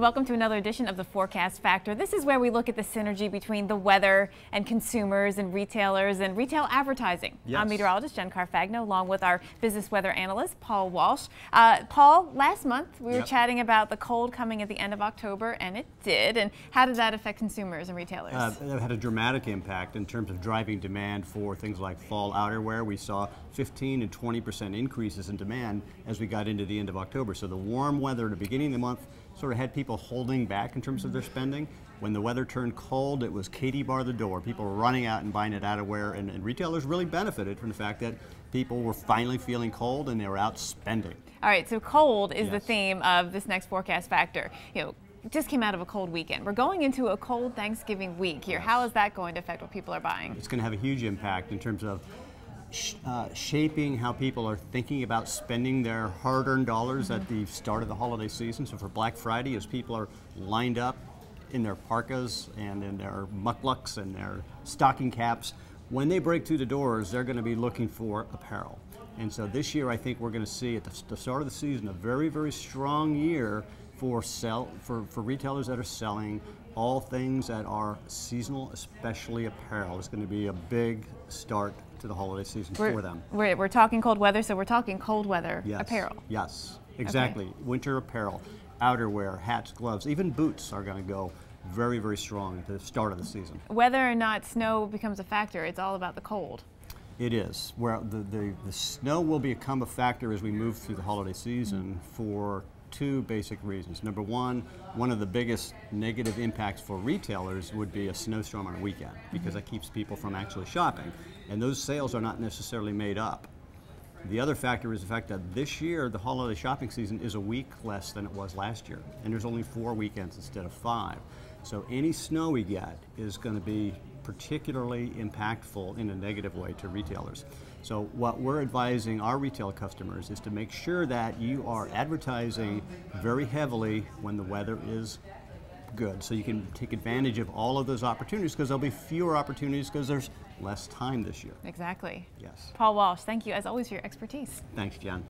welcome to another edition of the Forecast Factor. This is where we look at the synergy between the weather and consumers and retailers and retail advertising. Yes. I'm meteorologist Jen Carfagno, along with our business weather analyst, Paul Walsh. Paul, last month we were chatting about the cold coming at the end of October, and it did. And how did that affect consumers and retailers? It had a dramatic impact in terms of driving demand for things like fall outerwear. We saw 15 and 20% increases in demand as we got into the end of October. So the warm weather at the beginning of the month sort of had people holding back in terms of their spending. When the weather turned cold, it was Katie bar the door. People were running out and buying it outerwear, and retailers really benefited from the fact that people were finally feeling cold and they were out spending. All right, so cold is the theme of this next Forecast Factor. You know, just came out of a cold weekend. We're going into a cold Thanksgiving week here. How is that going to affect what people are buying? It's going to have a huge impact in terms of shaping how people are thinking about spending their hard-earned dollars at the start of the holiday season. So for Black Friday, as people are lined up in their parkas and in their mucklucks and their stocking caps, when they break through the doors, they're going to be looking for apparel. And so this year, I think we're going to see at the start of the season a very, very strong year for retailers that are selling all things that are seasonal, especially apparel. It's going to be a big start to the holiday season for them. We're talking cold weather, so we're talking cold weather apparel. Yes, exactly. Okay. Winter apparel, outerwear, hats, gloves, even boots are going to go very, very strong at the start of the season. Whether or not snow becomes a factor, it's all about the cold. It is. Where the snow will become a factor as we move through the holiday season for two basic reasons. Number one of the biggest negative impacts for retailers would be a snowstorm on a weekend, because that keeps people from actually shopping, and those sales are not necessarily made up. The other factor is the fact that this year the holiday shopping season is a week less than it was last year, and there's only 4 weekends instead of 5. So any snow we get is going to be particularly impactful in a negative way to retailers. So what we're advising our retail customers is to make sure that you are advertising very heavily when the weather is good, so you can take advantage of all of those opportunities, because there'll be fewer opportunities because there's less time this year. Exactly. Yes. Paul Walsh, thank you as always for your expertise. Thanks, Jen.